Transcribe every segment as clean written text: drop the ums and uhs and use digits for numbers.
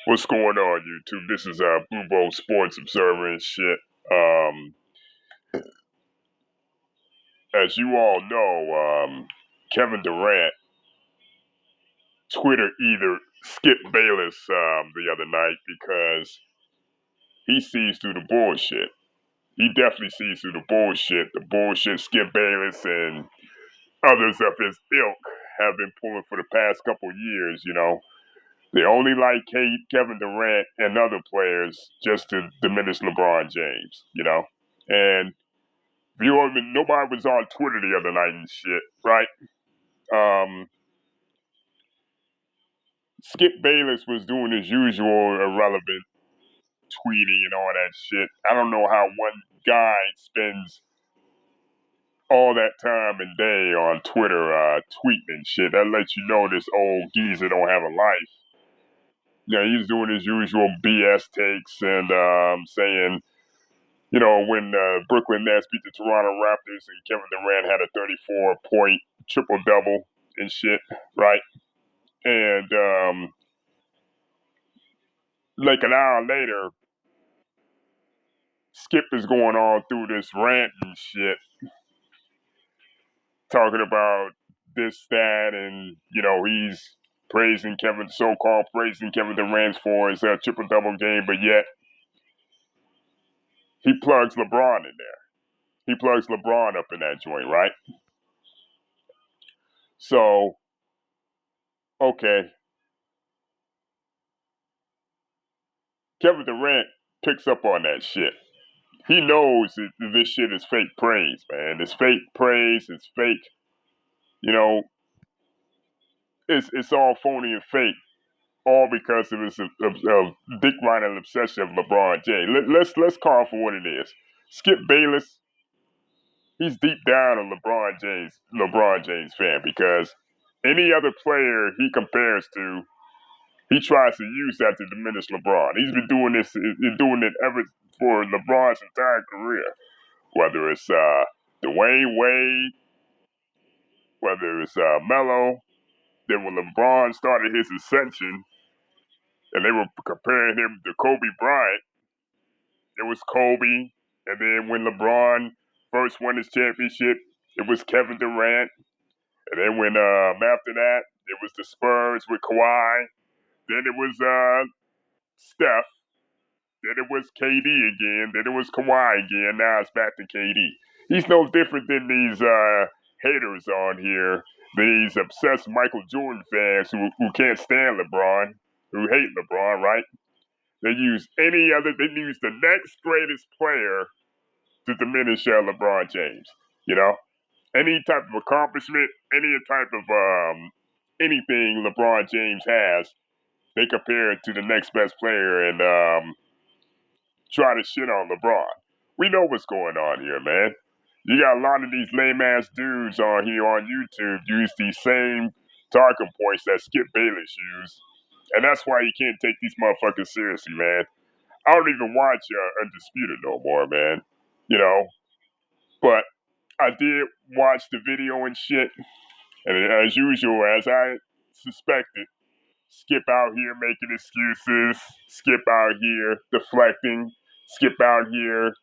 What's going on, YouTube? This is Blue Bowl Sports Observer and shit. Um, as you all know, Kevin Durant Twitter either skipped Bayless the other night because he sees through the bullshit. He definitely sees through the bullshit. The bullshit Skip Bayless and others of his ilk have been pulling for the past couple years, you know. They only like Kevin Durant and other players just to diminish LeBron James, you know. And nobody was on Twitter the other night and shit, right? Skip Bayless was doing his usual irrelevant tweeting and all that shit. I don't know how one guy spends all that time and day on Twitter tweeting and shit. That lets you know this old geezer don't have a life. You know, he's doing his usual BS takes and saying, you know, when Brooklyn Nets beat the Toronto Raptors and Kevin Durant had a 34-point triple-double and shit, right? And like an hour later, Skip is going on through this rant and shit, talking about this, that, and, you know, he's so-called praising Kevin Durant for his triple-double game, but yet he plugs LeBron in there. He plugs LeBron up in that joint, right? So, okay, Kevin Durant picks up on that shit. He knows that this shit is fake praise, man. It's fake praise. It's fake. You know, it's all phony and fake. All because of his dick riding obsession of LeBron James. Let's call it for what it is. Skip Bayless, he's deep down a LeBron James fan because any other player he compares to, he tries to use that to diminish LeBron. He's been doing doing it ever for LeBron's entire career. Whether it's Dwayne Wade, whether it's Melo. Then when LeBron started his ascension, and they were comparing him to Kobe Bryant, it was Kobe. And then when LeBron first won his championship, it was Kevin Durant. And then when after that, it was the Spurs with Kawhi. Then it was Steph. Then it was KD again. Then it was Kawhi again. Now it's back to KD. He's no different than these haters on here. These obsessed Michael Jordan fans who can't stand LeBron, who hate LeBron, right? They use the next greatest player to diminish LeBron James. You know, any type of accomplishment, any type of anything LeBron James has, they compare it to the next best player and try to shit on LeBron. We know what's going on here, man. You got a lot of these lame ass dudes on here on YouTube use these same talking points that Skip Bayless used. And that's why you can't take these motherfuckers seriously, man. I don't even watch Undisputed no more, man. You know, but I did watch the video and shit. And as usual, as I suspected, Skip out here making excuses, Skip out here deflecting, Skip out here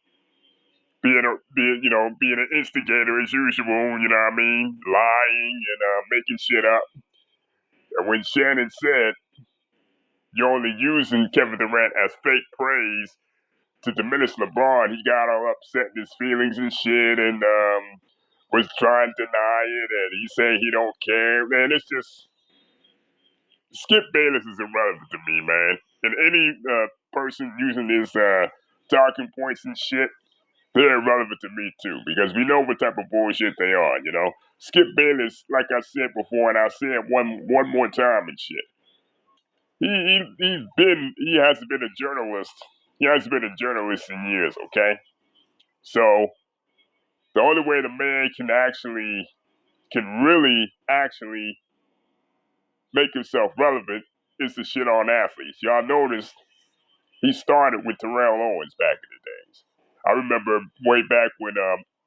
being an instigator as usual, you know what I mean? Lying and making shit up. And when Shannon said you're only using Kevin Durant as fake praise to diminish LeBron, he got all upset in his feelings and shit and was trying to deny it and he said he don't care. Man, it's just Skip Bayless is irrelevant to me, man. And any person using his talking points and shit, they're irrelevant to me too, because we know what type of bullshit they are, you know. Skip Bayless, like I said before, and I'll say it one more time and shit. He hasn't been a journalist. He hasn't been a journalist in years, okay? So the only way the man can really actually make himself relevant is to shit on athletes. Y'all noticed he started with Terrell Owens back in the days. I remember way back when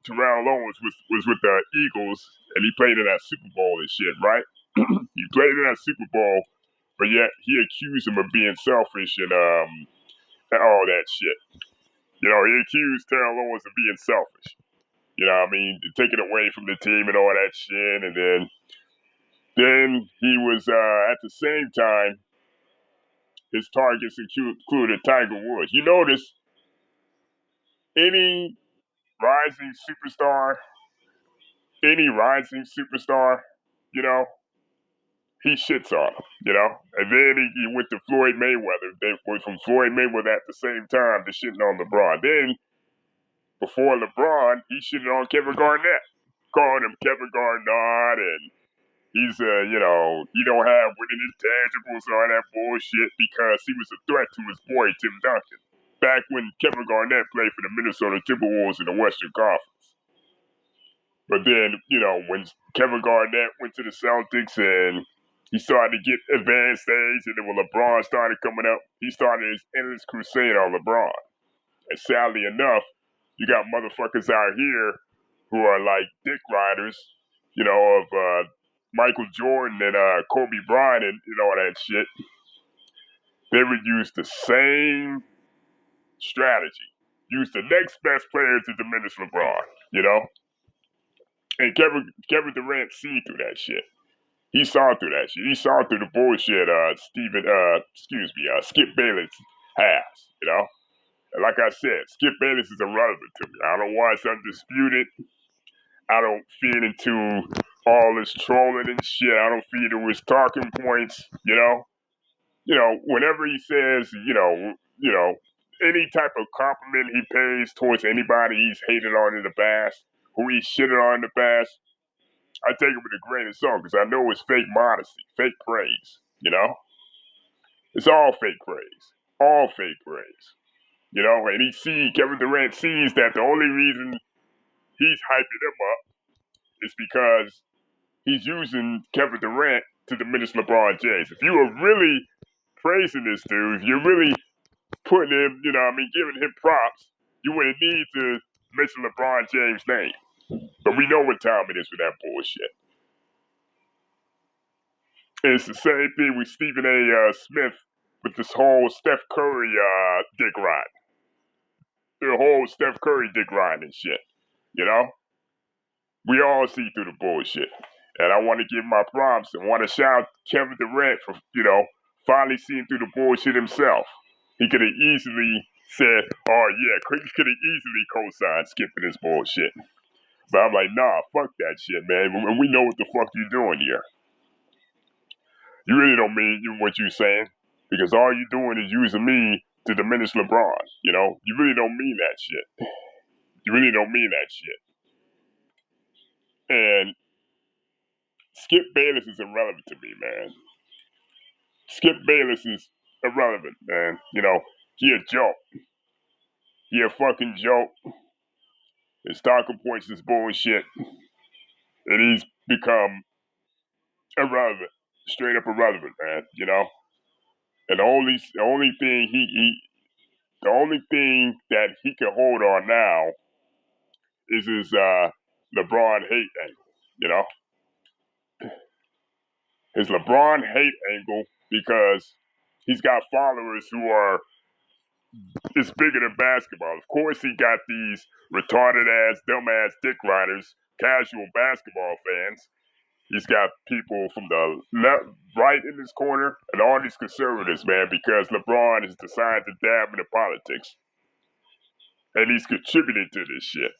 Terrell Owens was with the Eagles and he played in that Super Bowl and shit, right? He played in that Super Bowl but yet he accused him of being selfish and all that shit. You know, he accused Terrell Owens of being selfish. You know what I mean? Taking away from the team and all that shit. And then he was, at the same time, his targets included Tiger Woods. You notice any rising superstar, you know, he shits on him, you know? And then he went to Floyd Mayweather. They went from Floyd Mayweather at the same time to shitting on LeBron. Then, before LeBron, he shitted on Kevin Garnett, calling him Kevin Garnett, and he's, he don't have winning intangibles and all that bullshit because he was a threat to his boy, Tim Duncan, back when Kevin Garnett played for the Minnesota Timberwolves in the Western Conference. But then, when Kevin Garnett went to the Celtics and he started to get advanced stage, and then when LeBron started coming up, he started his endless crusade on LeBron. And sadly enough, you got motherfuckers out here who are like dick riders, of Michael Jordan and Kobe Bryant and all that shit. They would use the same strategy. Use the next best player to diminish LeBron, And Kevin Durant see through that shit. He saw through that shit. He saw through the bullshit Skip Bayless has, And like I said, Skip Bayless is irrelevant to me. I don't watch Undisputed. I don't feed into all this trolling and shit. I don't feed into his talking points, Whenever he says, any type of compliment he pays towards anybody he's hated on in the past, who he shitted on in the past, I take it with a grain of salt because I know it's fake modesty, fake praise, It's all fake praise. All fake praise. And Kevin Durant sees that the only reason he's hyping him up is because he's using Kevin Durant to diminish LeBron James. If you were really praising this dude, if you're really putting him, giving him props, you wouldn't need to mention LeBron James' name. But we know what time it is for that bullshit. And it's the same thing with Stephen A. Smith with this whole Steph Curry dick ride. The whole Steph Curry dick ride and shit. We all see through the bullshit. And I want to give my props and want to shout out Kevin Durant for, finally seeing through the bullshit himself. He could have easily said, oh yeah, he could have easily co-signed skipping this bullshit. But I'm like, nah, fuck that shit, man. And we know what the fuck you're doing here. You really don't mean what you're saying. Because all you're doing is using me to diminish LeBron. You really don't mean that shit. You really don't mean that shit. And Skip Bayless is irrelevant to me, man. Skip Bayless is irrelevant, man. He a joke. He a fucking joke. His talking points is bullshit. And he's become irrelevant. Straight up irrelevant, man. And the only thing that he can hold on now is his LeBron hate angle, His LeBron hate angle because he's got followers who are it's bigger than basketball. Of course, he got these retarded ass, dumb ass dick riders, casual basketball fans. He's got people from the left, right in his corner, and all these conservatives, man, because LeBron has decided to dab into politics. And he's contributed to this shit.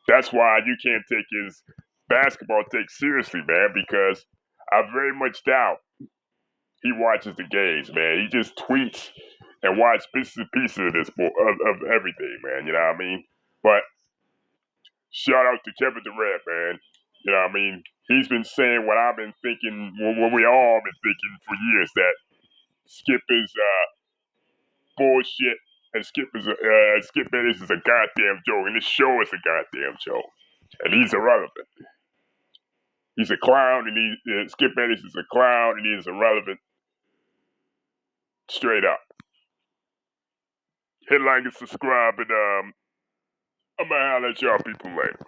That's why you can't take his basketball take seriously, man, because I very much doubt he watches the games, man. He just tweets and watch bits and pieces of this of everything, man. You know what I mean? But shout out to Kevin Durant, man. You know what I mean? He's been saying what I've been thinking, what we all been thinking for years, that Skip is bullshit, and Skip Bayless is a goddamn joke, and this show is a goddamn joke, and he's irrelevant. He's a clown, and Skip Bayless is a clown, and he is irrelevant. Straight up. Hit like and subscribe, and I'm gonna holler at y'all people later.